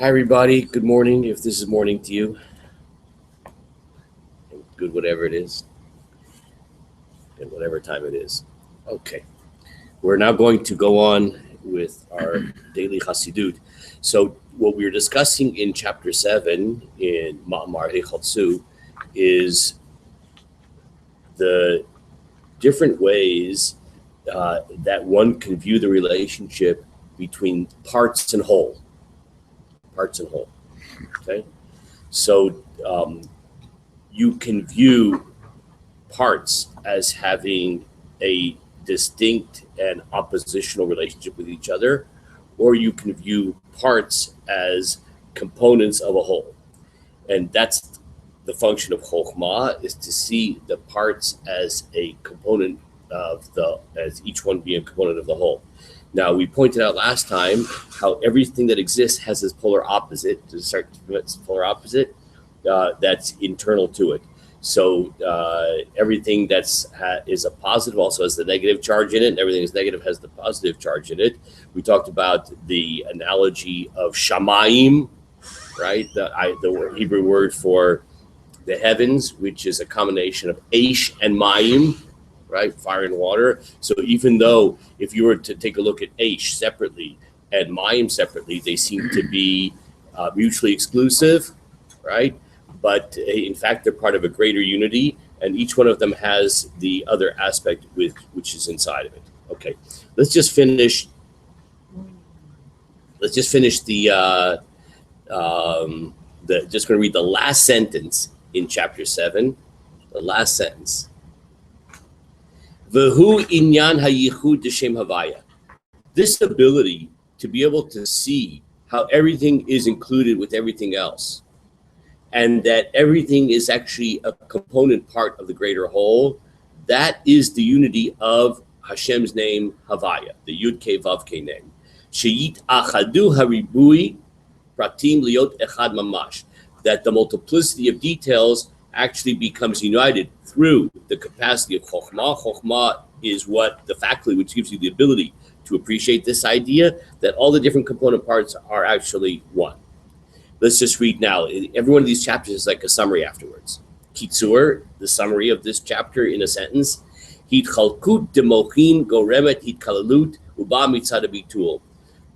Hi, everybody. Good morning, if this is morning to you. Good, whatever it is, and whatever time it is. Okay. We're now going to go on with our daily Chassidut. So, what we were discussing in chapter 7 in Ma'amar Hechatsu is the different ways that one can view the relationship between parts and whole. Parts and whole. Okay? So, you can view parts as having a distinct and oppositional relationship with each other, or you can view parts as components of a whole. And that's the function of Chokhmah, is to see the parts as a component as each one being a component of the whole. Now, we pointed out last time how everything that exists has this polar opposite, polar opposite, that's internal to it. So everything is a positive also has the negative charge in it, and everything that's negative has the positive charge in it. We talked about the analogy of shamayim, right? The Hebrew word for the heavens, which is a combination of eish and mayim, right? Fire and water. So even though if you were to take a look at eish separately and mayim separately, they seem to be mutually exclusive, right? But in fact, they're part of a greater unity, and each one of them has the other aspect which is inside of it. Okay, let's just finish the just going to read the last sentence in chapter 7, the last sentence. V'hu inyan hayichud d'shem havaya. This ability to be able to see how everything is included with everything else, and that everything is actually a component part of the greater whole, that is the unity of Hashem's name, Havaya, the Yud Kei Vav Kei name. Sheyit achadu haribui pratim liot echad mamash. That the multiplicity of details actually becomes united through the capacity of Chokhmah. Chokhmah is the faculty which gives you the ability to appreciate this idea that all the different component parts are actually one. Let's just read now. Every one of these chapters is like a summary afterwards. Kitzur, the summary of this chapter in a sentence. Hitchalkut demochin goremet hitkalalut uba mitzad habitul.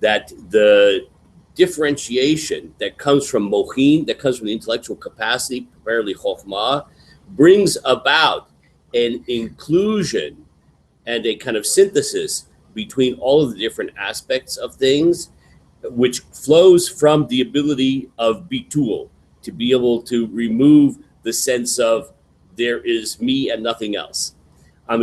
That the differentiation that comes from mochin, that comes from the intellectual capacity, primarily chokhmah, brings about an inclusion and a kind of synthesis between all of the different aspects of things, which flows from the ability of bitul, to be able to remove the sense of there is me and nothing else. A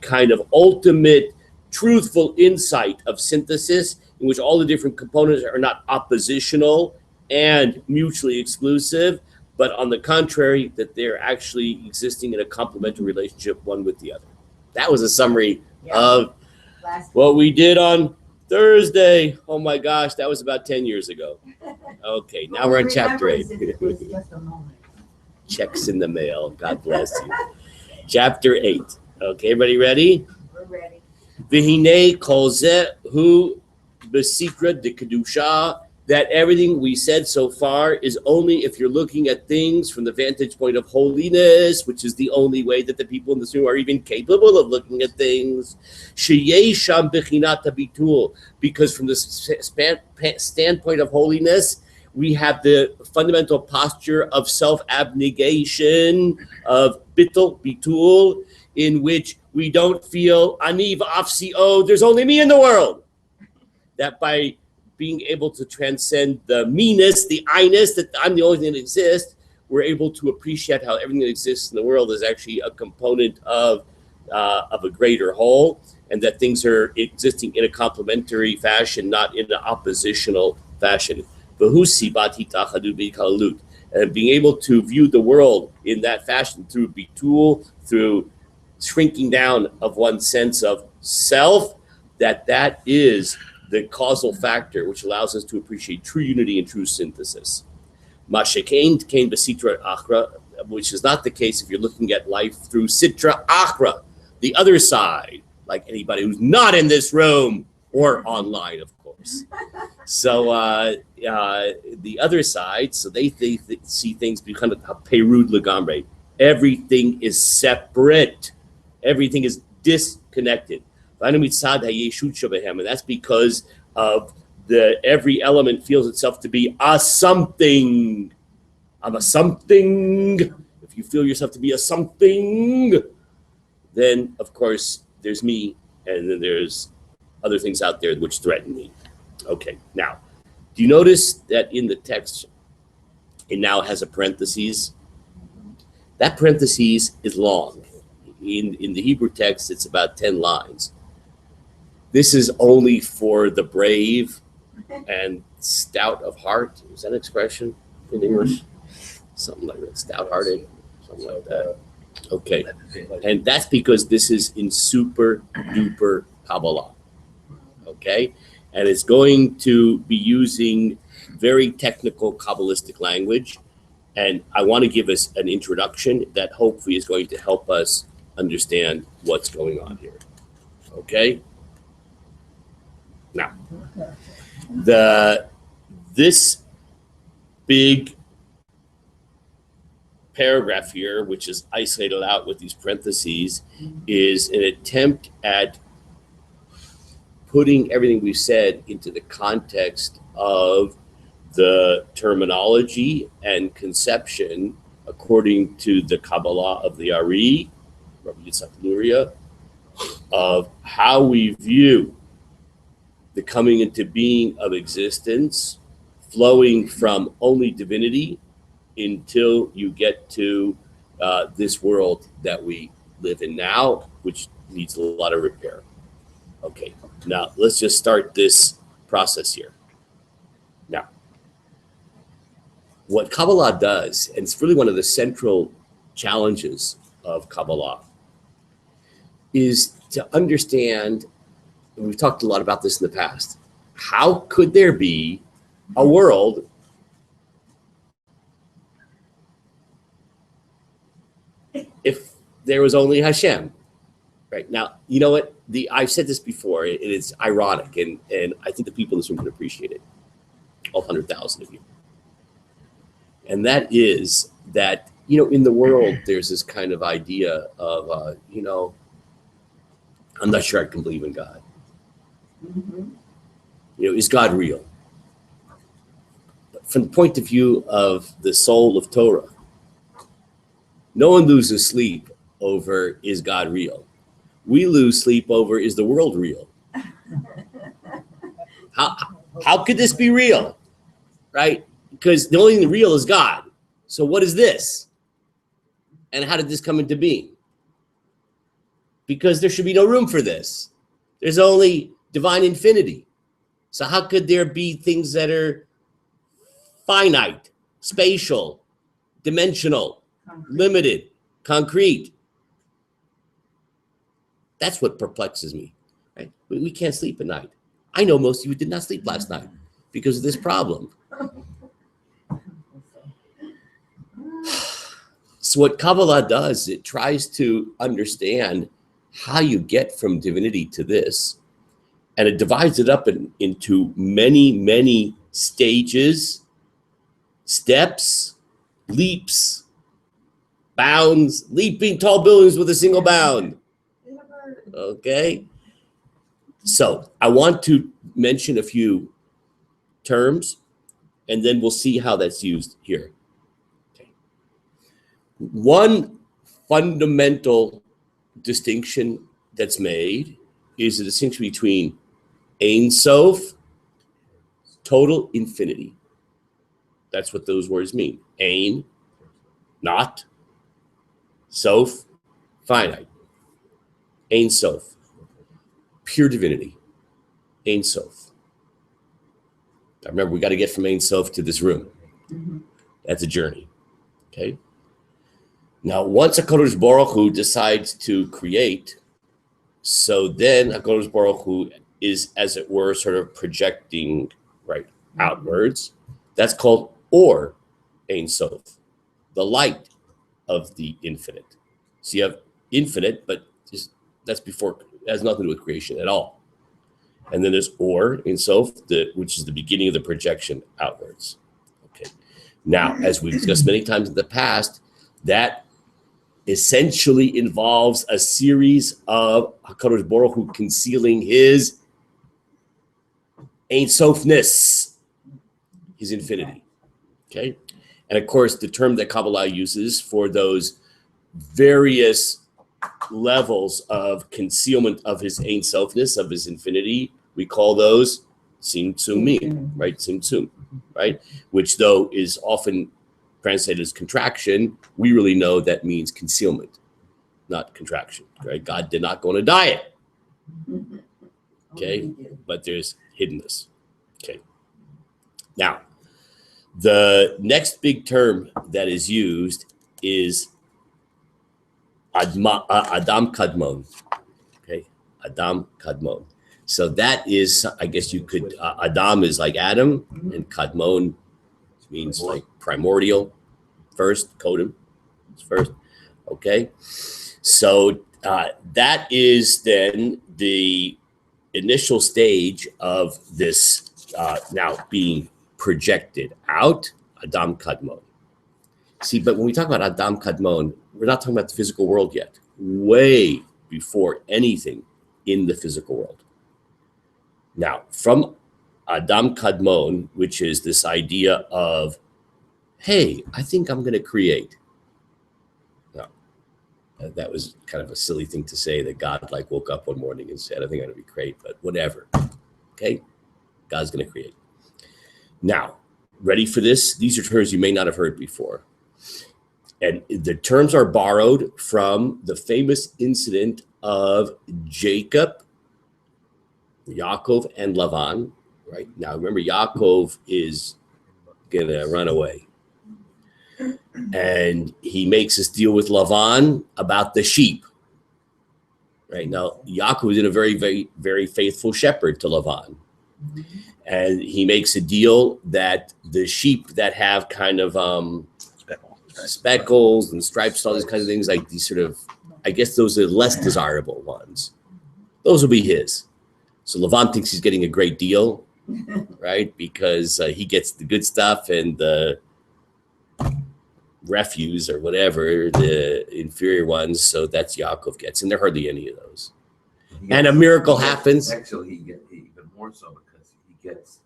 kind of ultimate truthful insight of synthesis in which all the different components are not oppositional and mutually exclusive, but on the contrary, that they're actually existing in a complementary relationship one with the other. That was a summary of what we did on Thursday. Oh my gosh, that was about 10 years ago. Okay, now we're on chapter 8. Checks in the mail. God bless you. Chapter 8. Okay, everybody ready? We're ready. V'hinei kol zeh hu b'sikra d'kedusha. That everything we said so far is only if you're looking at things from the vantage point of holiness, which is the only way that the people in this room are even capable of looking at things. Sheyesham bechinat habitul, because from the standpoint of holiness, we have the fundamental posture of self-abnegation, of bitul, in which we don't feel ani v'afsi, there's only me in the world. That by being able to transcend the meanness, the I-ness, that I'm the only thing that exists, we're able to appreciate how everything that exists in the world is actually a component of a greater whole, and that things are existing in a complementary fashion, not in an oppositional fashion. And being able to view the world in that fashion through bitul, through shrinking down of one's sense of self, that is the causal factor which allows us to appreciate true unity and true synthesis. Mashekain came to Sitra Achra, which is not the case if you're looking at life through Sitra Achra, the other side, like anybody who's not in this room, or online, of course. So the other side, so they see things become a perud legamre. Everything is separate. Everything is disconnected. And that's because of every element feels itself to be a something. I'm a something. If you feel yourself to be a something, then of course there's me, and then there's other things out there which threaten me. Okay, now, do you notice that in the text, it now has a parentheses? That parentheses is long. In the Hebrew text, it's about 10 lines. This is only for the brave and stout of heart. Is that an expression in English? Something like that, stout-hearted, something like that. Okay, and that's because this is in super duper Kabbalah. Okay, and it's going to be using very technical Kabbalistic language, and I want to give us an introduction that hopefully is going to help us understand what's going on here. Okay, now this big paragraph here, which is isolated out with these parentheses, is an attempt at putting everything we've said into the context of the terminology and conception according to the Kabbalah of the Ari, Rabbi Yitzhak Luria, of how we view the coming into being of existence, flowing from only divinity until you get to this world that we live in now, which needs a lot of repair. Okay, now let's just start this process here. Now, what Kabbalah does, and it's really one of the central challenges of Kabbalah, is to understand, and we've talked a lot about this in the past, how could there be a world if there was only Hashem? Right now, you know what? I've said this before. It's ironic, and I think the people in this room can appreciate it. All 100,000 of you. And that is that, in the world, there's this kind of idea of, I'm not sure I can believe in God. Mm-hmm. Is God real? From the point of view of the soul of Torah, no one loses sleep over, is God real? We lose sleep over, is the world real? How could this be real? Right? Because the only thing real is God. So what is this? And how did this come into being? Because there should be no room for this. There's only divine infinity. So how could there be things that are finite, spatial, dimensional, limited, concrete? That's what perplexes me. Right? We can't sleep at night. I know most of you did not sleep last night because of this problem. So what Kabbalah does, it tries to understand how you get from divinity to this, and it divides it up into many, many stages, steps, leaps, bounds, leaping tall buildings with a single bound. Okay? So I want to mention a few terms, and then we'll see how that's used here. Okay. One fundamental distinction that's made is the distinction between Ein Sof, total infinity. That's what those words mean. Ein, not. Sof, finite. Ein Sof, pure divinity. Ein Sof. Now remember, we got to get from Ein Sof to this room. Mm-hmm. That's a journey. Okay. Now, once HaKadosh Baruch Hu decides to create, so then HaKadosh Baruch Hu is, as it were, sort of projecting right outwards. That's called Or Ein Sof, the light of the infinite. So you have infinite, but just that's before, it has nothing to do with creation at all. And then there's Or, Ein Sof, which is the beginning of the projection outwards. Okay. Now, as we've discussed many times in the past, that essentially involves a series of HaKadosh Baruch Hu concealing his Ein Sofness, his infinity. Okay. And of course, the term that Kabbalah uses for those various levels of concealment of his Ein Sofness, of his infinity, we call those Tzimtzumim, right? Tzimtzum, right? Which, though, is often translated as contraction, we really know that means concealment, not contraction, right? God did not go on a diet, okay? But there's hiddenness, okay? Now, the next big term that is used is Adam Kadmon, okay? Adam Kadmon. So that is, I guess you could, Adam is like Adam, and Kadmon means like primordial, first, Kodem, first, okay? So that is then the initial stage of this now being projected out, Adam Kadmon. See, but when we talk about Adam Kadmon, we're not talking about the physical world yet, way before anything in the physical world. Now, from Adam Kadmon, which is this idea of, hey, I think I'm going to create. Now, that was kind of a silly thing to say, that God like woke up one morning and said, I think I'm going to create, but whatever. Okay? God's going to create. Now, ready for this? These are terms you may not have heard before. And the terms are borrowed from the famous incident of Jacob, Yaakov, and Lavan, right? Now, remember, Yaakov is going to run away. And he makes this deal with Lavan about the sheep, right? Now, Yaakov is in a very, very, very faithful shepherd to Lavan. And he makes a deal that the sheep that have kind of speckles and stripes and all these kinds of things, like these sort of, I guess those are less desirable ones. Those will be his. So Lavan thinks he's getting a great deal, right? Because he gets the good stuff and the refuse or whatever, the inferior ones. So that's Yaakov gets, and there are hardly any of those. And a miracle happens. Actually, he even more so, because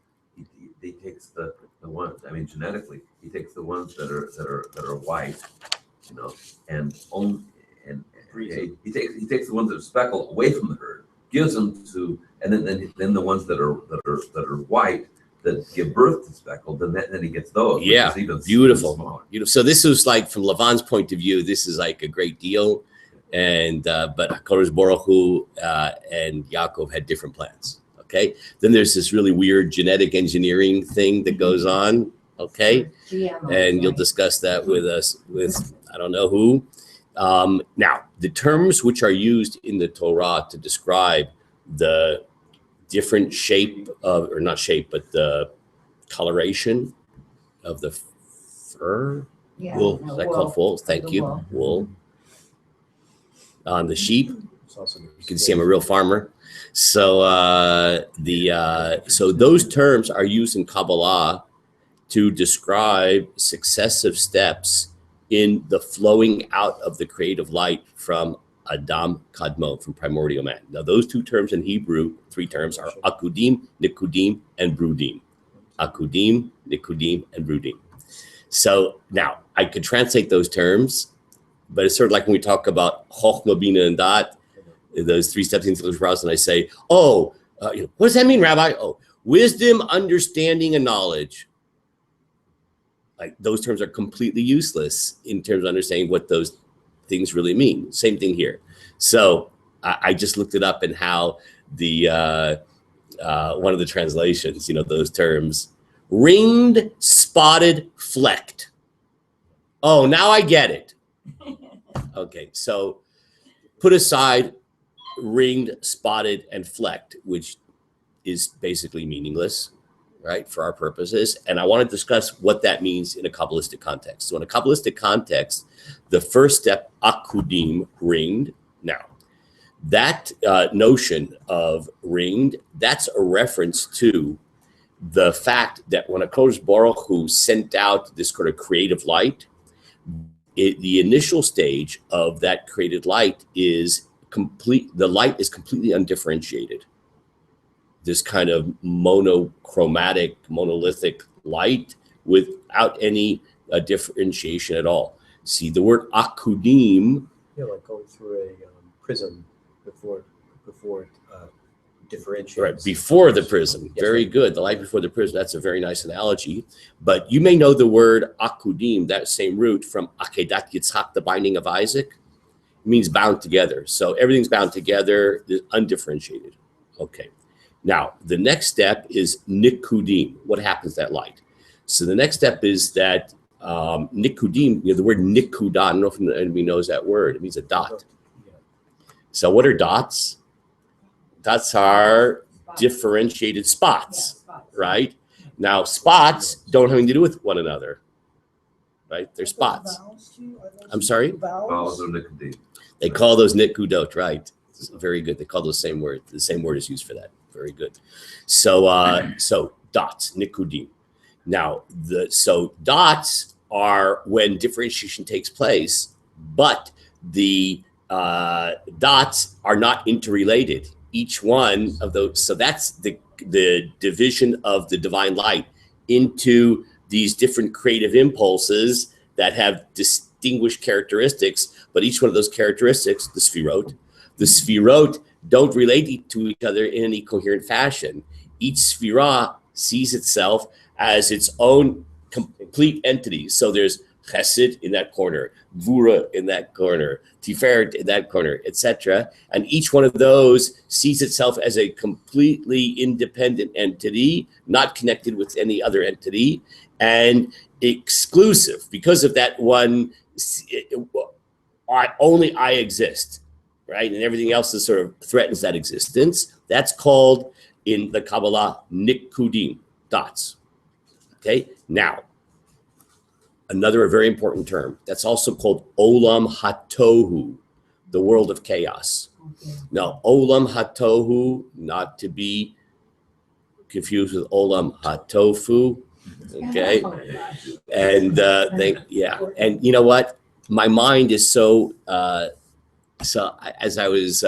he takes the ones. I mean, genetically, he takes the ones that are white, you know, and he takes the ones that are speckled away from the herd, gives them to, and then the ones that are white that give birth to speckled, then he gets those. Yeah, beautiful. So this was like, from Lavan's point of view, this is like a great deal, and but HaKadosh Baruch Hu and Yaakov had different plans. Okay, then there's this really weird genetic engineering thing that goes on. Okay, and you'll discuss that with us with I don't know who. Now, the terms which are used in the Torah to describe the different shape of, or not shape, but the coloration of the fur. Yeah, Wool. Is that called wool? Thank you. Wool. On the sheep. You can see I'm a real farmer. So so those terms are used in Kabbalah to describe successive steps in the flowing out of the creative light from Adam Kadmon, from primordial man. Now, those two terms in Hebrew, three terms, are Akudim, Nikudim, and Brudim. Akudim, Nikudim, and Brudim. So now I could translate those terms, but it's sort of like when we talk about Chochmah, Bina, and Dat, those three steps into the process, and I say, what does that mean, Rabbi? Oh, wisdom, understanding, and knowledge. Like, those terms are completely useless in terms of understanding what those things really mean. Same thing here. So I just looked it up, and how the one of the translations, those terms, ringed, spotted, flecked. Oh, now I get it. Okay, so put aside ringed, spotted, and flecked, which is basically meaningless, right, for our purposes. And I want to discuss what that means in a Kabbalistic context. So in a Kabbalistic context, the first step, akudim, ringed. Now, That notion of ringed, that's a reference to the fact that when HaKadosh Baruch Hu sent out this sort of creative light, the initial stage of that created light is complete. The light is completely undifferentiated. This kind of monochromatic, monolithic light without any differentiation at all. See, the word akudim. Yeah, like going through a prism before it differentiates. Right, before the prism. Yes, Very right. good. The light before the prism. That's a very nice analogy. But you may know the word akudim, that same root from akedat Yitzhak, the binding of Isaac. It means bound together. So everything's bound together, undifferentiated. Okay. Now, the next step is nikudim. What happens to that light? So the next step is that nikudim, the word nikuda, I don't know if anybody knows that word. It means a dot. So what are dots? Dots are differentiated spots, right? Now, spots don't have anything to do with one another, right? They're spots. I'm sorry? Vowels or nikudim. They call those nikudot, right? Very good. They call those same word. The same word is used for that. Very good. So, so dots, nikudim. Now, so dots are when differentiation takes place, but the dots are not interrelated. Each one of those, so that's the division of the divine light into these different creative impulses that have distinguished characteristics, but each one of those characteristics, the sphirot don't relate to each other in any coherent fashion. Each sphira sees itself as its own complete entity. So there's Chesed in that corner, Gvura in that corner, Tiferet in that corner, etc. And each one of those sees itself as a completely independent entity, not connected with any other entity, and exclusive. Because of that one, only I exist, right? And everything else is sort of threatens that existence. That's called in the Kabbalah nikudim, dots. Okay, now, another very important term that's also called Olam HaTohu, the world of chaos. Okay. Now, Olam HaTohu, not to be confused with Olam HaTofu, okay? And and you know what? My mind is so as I was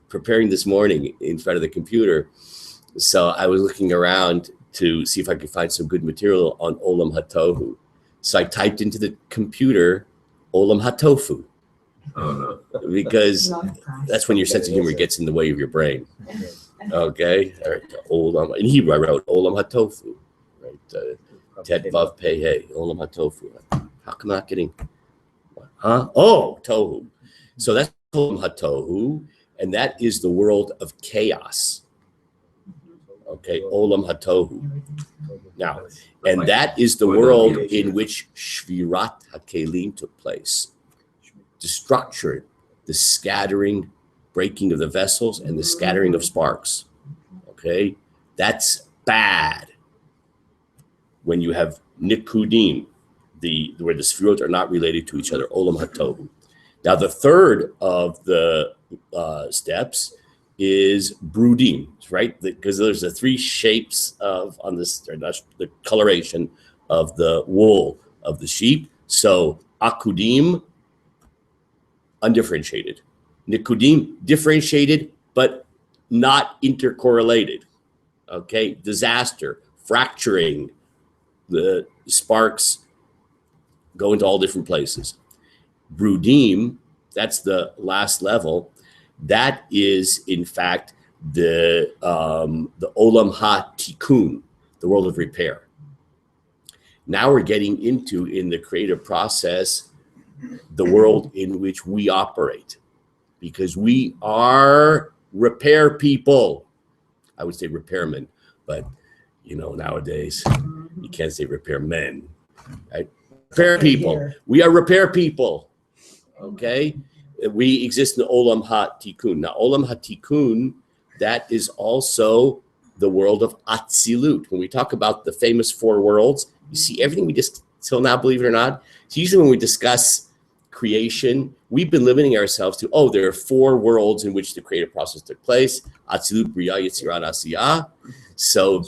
preparing this morning in front of the computer, so I was looking around to see if I could find some good material on Olam HaTohu. So I typed into the computer Olam HaTofu. Oh, no. Because that's when your sense of humor gets in the way of your brain. Okay? All right. Olam. In Hebrew, I wrote Olam HaTofu. Right? Tet Vav Pei Hey. Olam HaTofu. How come I'm not getting... Huh? Oh, Tohu. So that's Olam HaTohu, and that is the world of chaos. Okay, Olam HaTohu. Now, and that is the world in which Shvirat HaKelim took place. The structure, the scattering, breaking of the vessels, and the scattering of sparks. Okay, that's bad. When you have Nikudim, where the Sfirot are not related to each other, Olam HaTohu. Now, the third of the steps is Brudim, right? Because there's the three shapes on this, the coloration of the wool of the sheep. So Akudim, undifferentiated. Nikudim, differentiated, but not intercorrelated. Okay, disaster, fracturing, the sparks go into all different places. Brudim, that's the last level. That is, in fact, the Olam HaTikun, the world of repair. Now we're getting into, in the creative process, the world in which we operate, because we are repair people. I would say repairmen, but nowadays you can't say repairmen, right? Repair people. We are repair people. Okay, we exist in the Olam HaTikun. Now, Olam HaTikun, that is also the world of Atzilut. When we talk about the famous four worlds, you see everything we just till now, believe it or not. It's usually when we discuss creation, we've been limiting ourselves to, oh, there are 4 worlds in which the creative process took place. Atzilut, Bria, Yetzirah, and Asiyah. So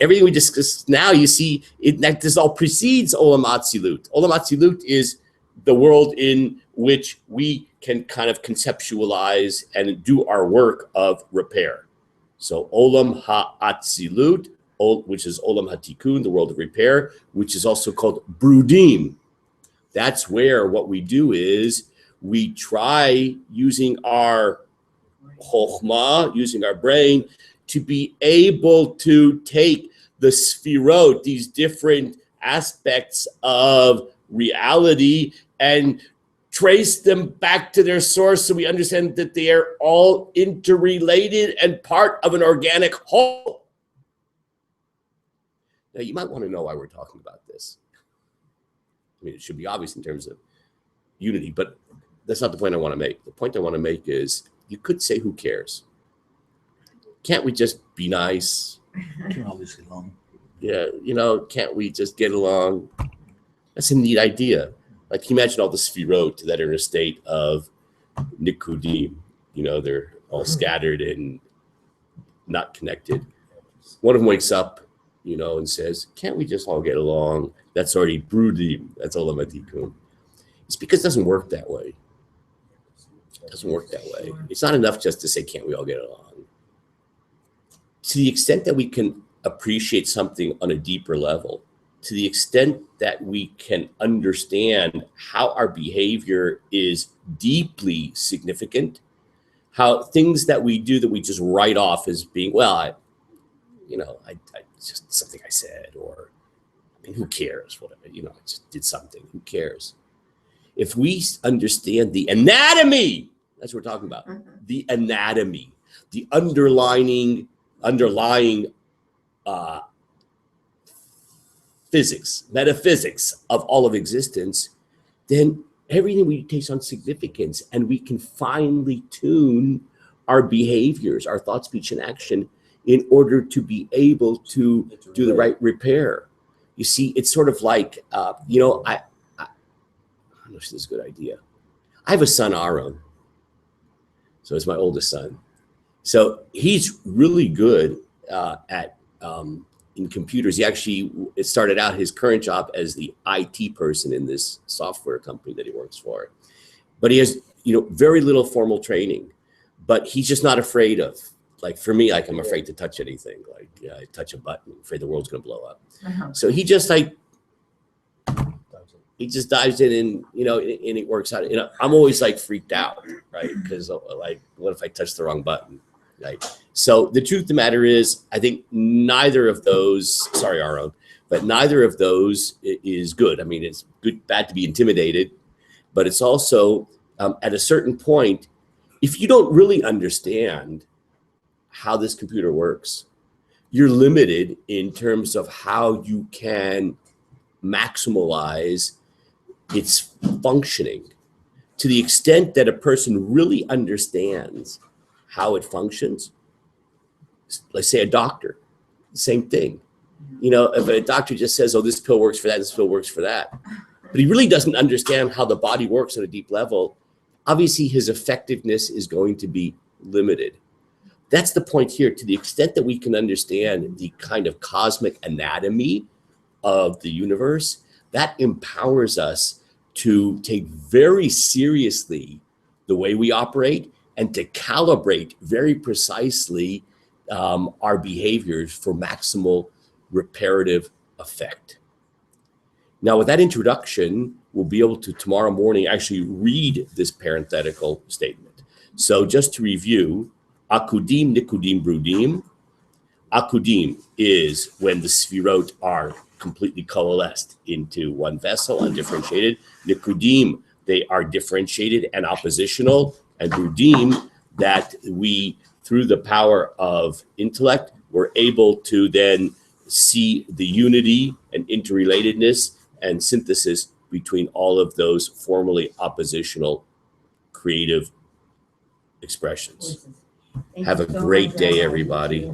everything we discussed now, you see, that this all precedes Olam Atzilut. Olam Atzilut is the world in which we can kind of conceptualize and do our work of repair. So Olam HaAtzilut, which is Olam HaTikun, the world of repair, which is also called Brudim. That's where what we do is we try using our chokhmah, using our brain, to be able to take the sfirot, these different aspects of reality, and trace them back to their source so we understand that they are all interrelated and part of an organic whole. Now, you might want to know why we're talking about this. I mean, it should be obvious in terms of unity, but that's not the point I want to make. The point I want to make is you could say, who cares? Can't we just be nice? Can always get along. Yeah, can't we just get along? That's a neat idea. Like, can you imagine all the sfirot that are in a state of nikudim? They're all scattered and not connected. One of them wakes up, and says, can't we just all get along? That's already brudim. That's Olam HaTikun. It's because it doesn't work that way. It doesn't work that way. It's not enough just to say, can't we all get along? To the extent that we can appreciate something on a deeper level, to the extent that we can understand how our behavior is deeply significant, how things that we do that we just write off as being, well, I just something I said, or who cares? Whatever, I just did something. Who cares? If we understand the anatomy, that's what we're talking about. The anatomy, the underlying physics, metaphysics of all of existence, then everything we takes on significance, and we can finely tune our behaviors, our thought, speech, and action in order to be able to do the right repair. You see, it's sort of like, I don't know if this is a good idea. I have a son, Aaron. So it's my oldest son. So he's really good in computers. He actually started out his current job as the IT person in this software company that he works for. But he has, very little formal training. But he's just not afraid of, like, for me, like, I'm afraid to touch anything. Like, I touch a button, I'm afraid the world's going to blow up. So he just dives in and, and it works out. I'm always freaked out, right? Because what if I touch the wrong button? Right. So the truth of the matter is, I think neither of those, sorry, Aaron, but neither of those is good. I mean, it's bad to be intimidated, but it's also at a certain point, if you don't really understand how this computer works, you're limited in terms of how you can maximize its functioning. To the extent that a person really understands how it functions, let's say a doctor, same thing. If a doctor just says, oh, this pill works for that, this pill works for that, but he really doesn't understand how the body works at a deep level, obviously his effectiveness is going to be limited. That's the point here. To the extent that we can understand the kind of cosmic anatomy of the universe, that empowers us to take very seriously the way we operate and to calibrate very precisely our behaviors for maximal reparative effect. Now, with that introduction, we'll be able to tomorrow morning actually read this parenthetical statement. So just to review, Akudim, Nikudim, Brudim. Akudim is when the sfirot are completely coalesced into one vessel, undifferentiated. Nikudim, they are differentiated and oppositional. And Brudim, that we, through the power of intellect, we're able to then see the unity and interrelatedness and synthesis between all of those formally oppositional creative expressions. Have a great day, everybody.